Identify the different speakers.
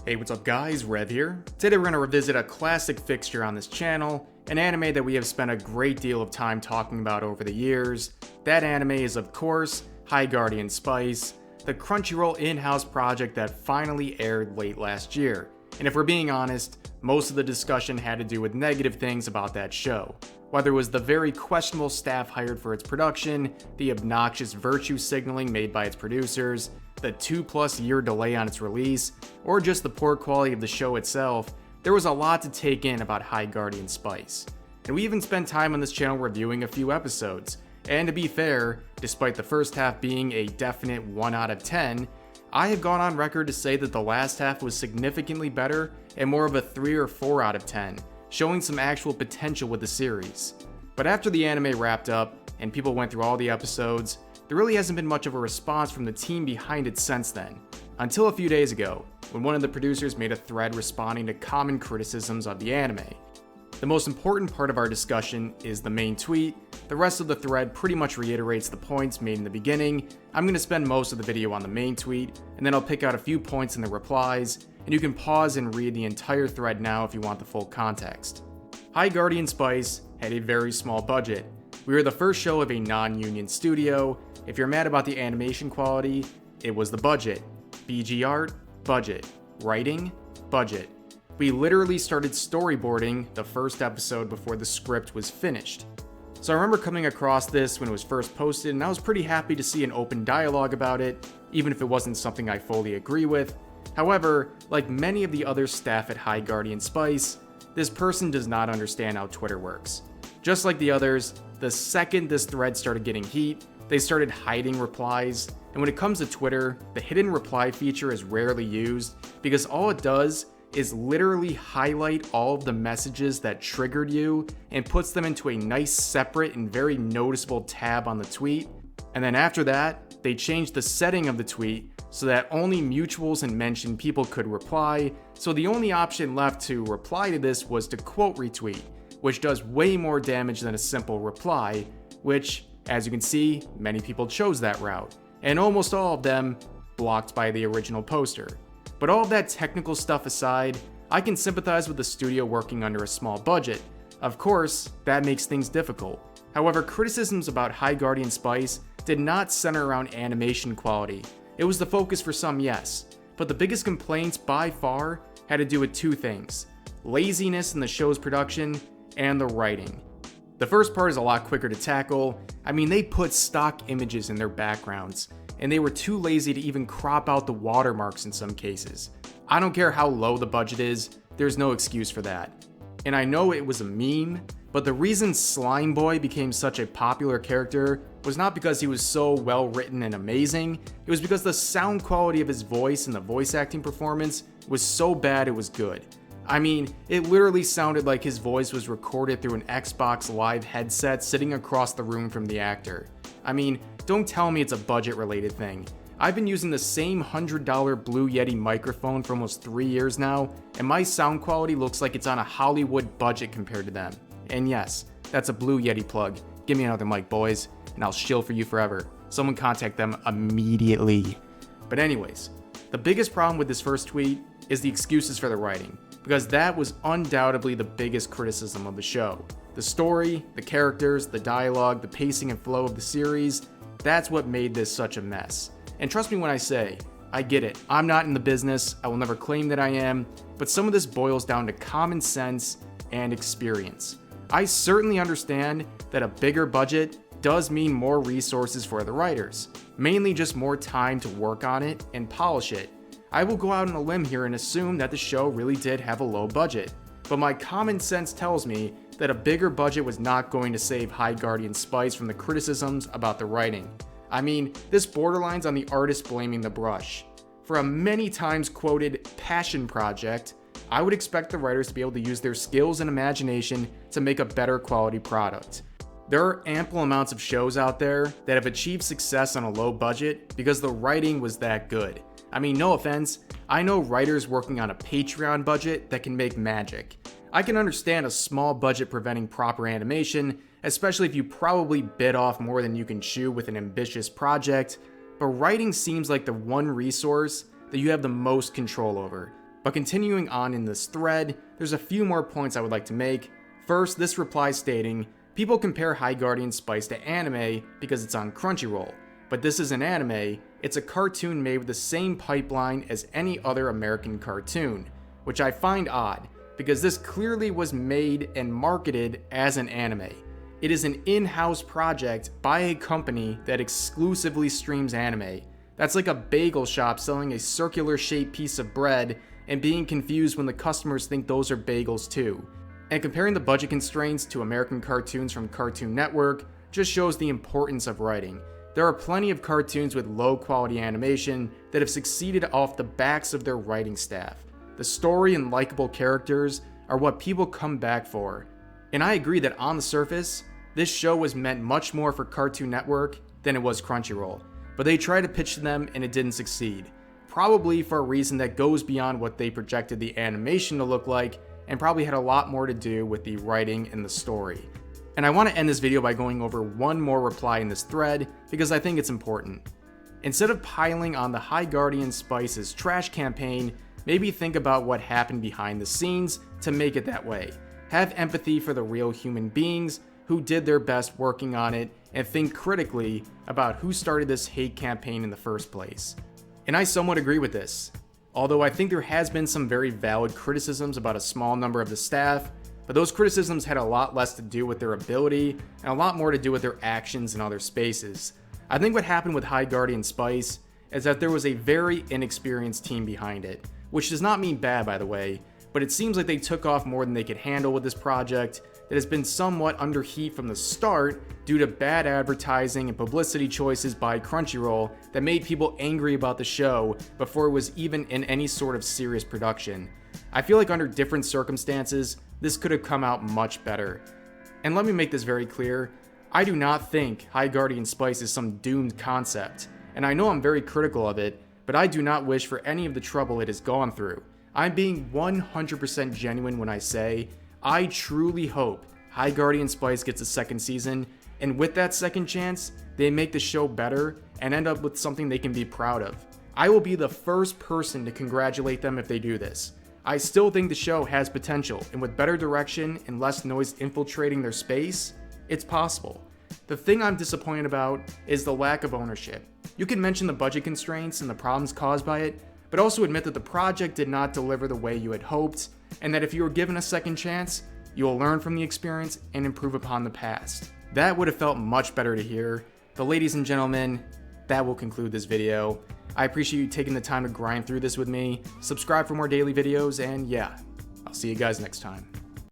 Speaker 1: Hey, what's up guys, Rev here. Today we're going to revisit a classic fixture on this channel, an anime that we have spent a great deal of time talking about over the years. That anime is of course, High Guardian Spice, the Crunchyroll in-house project that finally aired late last year. And if we're being honest, most of the discussion had to do with negative things about that show. Whether it was the very questionable staff hired for its production, the obnoxious virtue signaling made by its producers, the 2+ year delay on its release, or just the poor quality of the show itself, there was a lot to take in about High Guardian Spice. And we even spent time on this channel reviewing a few episodes. And to be fair, despite the first half being a definite 1 out of 10, I have gone on record to say that the last half was significantly better and more of a 3 or 4 out of 10, showing some actual potential with the series. But after the anime wrapped up and people went through all the episodes, there really hasn't been much of a response from the team behind it since then. Until a few days ago, when one of the producers made a thread responding to common criticisms of the anime. The most important part of our discussion is the main tweet. The rest of the thread pretty much reiterates the points made in the beginning. I'm going to spend most of the video on the main tweet, and then I'll pick out a few points in the replies, and you can pause and read the entire thread now if you want the full context. High Guardian Spice had a very small budget. We were the first show of a non-union studio. If you're mad about the animation quality, it was the budget. BG art, budget. Writing, budget. We literally started storyboarding the first episode before the script was finished. So I remember coming across this when it was first posted, and I was pretty happy to see an open dialogue about it, even if it wasn't something I fully agree with. However, like many of the other staff at High Guardian Spice, this person does not understand how Twitter works. Just like the others, the second this thread started getting heat, they started hiding replies, and when it comes to Twitter, the hidden reply feature is rarely used because all it does is literally highlight all of the messages that triggered you and puts them into a nice separate and very noticeable tab on the tweet. And then after that, they changed the setting of the tweet so that only mutuals and mentioned people could reply, so the only option left to reply to this was to quote retweet, which does way more damage than a simple reply, which, as you can see, many people chose that route, and almost all of them blocked by the original poster. But all of that technical stuff aside, I can sympathize with the studio working under a small budget. Of course, that makes things difficult. However, criticisms about High Guardian Spice did not center around animation quality. It was the focus for some, yes, but the biggest complaints by far had to do with two things: laziness in the show's production and the writing. The first part is a lot quicker to tackle. I mean, they put stock images in their backgrounds, and they were too lazy to even crop out the watermarks in some cases. I don't care how low the budget is, there's no excuse for that. And I know it was a meme, but the reason Slime Boy became such a popular character was not because he was so well written and amazing, it was because the sound quality of his voice and the voice acting performance was so bad it was good. I mean, it literally sounded like his voice was recorded through an Xbox Live headset sitting across the room from the actor. I mean, don't tell me it's a budget-related thing. I've been using the same $100 Blue Yeti microphone for almost 3 years now, and my sound quality looks like it's on a Hollywood budget compared to them. And yes, that's a Blue Yeti plug. Give me another mic, boys, and I'll shill for you forever. Someone contact them immediately. But anyways, the biggest problem with this first tweet is the excuses for the writing, because that was undoubtedly the biggest criticism of the show. The story, the characters, the dialogue, the pacing and flow of the series, that's what made this such a mess. And trust me when I say, I get it. I'm not in the business, I will never claim that I am, but some of this boils down to common sense and experience. I certainly understand that a bigger budget does mean more resources for the writers, mainly just more time to work on it and polish it. I will go out on a limb here and assume that the show really did have a low budget, but my common sense tells me that a bigger budget was not going to save High Guardian Spice from the criticisms about the writing. I mean, this borderlines on the artist blaming the brush. For a many times quoted passion project, I would expect the writers to be able to use their skills and imagination to make a better quality product. There are ample amounts of shows out there that have achieved success on a low budget because the writing was that good. I mean, no offense, I know writers working on a Patreon budget that can make magic. I can understand a small budget preventing proper animation, especially if you probably bit off more than you can chew with an ambitious project, but writing seems like the one resource that you have the most control over. But continuing on in this thread, there's a few more points I would like to make. First, this reply stating, people compare High Guardian Spice to anime because it's on Crunchyroll, but this isn't anime, it's a cartoon made with the same pipeline as any other American cartoon, which I find odd, because this clearly was made and marketed as an anime. It is an in-house project by a company that exclusively streams anime. That's like a bagel shop selling a circular-shaped piece of bread and being confused when the customers think those are bagels too. And comparing the budget constraints to American cartoons from Cartoon Network just shows the importance of writing. There are plenty of cartoons with low-quality animation that have succeeded off the backs of their writing staff. The story and likable characters are what people come back for. And I agree that on the surface, this show was meant much more for Cartoon Network than it was Crunchyroll, but they tried to pitch to them and it didn't succeed. Probably for a reason that goes beyond what they projected the animation to look like, and probably had a lot more to do with the writing and the story. And I want to end this video by going over one more reply in this thread, because I think it's important. Instead of piling on the High Guardian Spice's trash campaign, maybe think about what happened behind the scenes to make it that way. Have empathy for the real human beings who did their best working on it, and think critically about who started this hate campaign in the first place. And I somewhat agree with this. Although I think there has been some very valid criticisms about a small number of the staff, but those criticisms had a lot less to do with their ability and a lot more to do with their actions in other spaces. I think what happened with High Guardian Spice is that there was a very inexperienced team behind it, which does not mean bad, by the way, but it seems like they took off more than they could handle with this project that has been somewhat under heat from the start due to bad advertising and publicity choices by Crunchyroll that made people angry about the show before it was even in any sort of serious production. I feel like under different circumstances, this could have come out much better. And let me make this very clear, I do not think High Guardian Spice is some doomed concept, and I know I'm very critical of it, but I do not wish for any of the trouble it has gone through. I'm being 100% genuine when I say, I truly hope High Guardian Spice gets a second season, and with that second chance, they make the show better and end up with something they can be proud of. I will be the first person to congratulate them if they do this. I still think the show has potential, and with better direction and less noise infiltrating their space, it's possible. The thing I'm disappointed about is the lack of ownership. You can mention the budget constraints and the problems caused by it, but also admit that the project did not deliver the way you had hoped, and that if you were given a second chance, you will learn from the experience and improve upon the past. That would have felt much better to hear. But ladies and gentlemen, that will conclude this video. I appreciate you taking the time to grind through this with me. Subscribe for more daily videos, and yeah, I'll see you guys next time.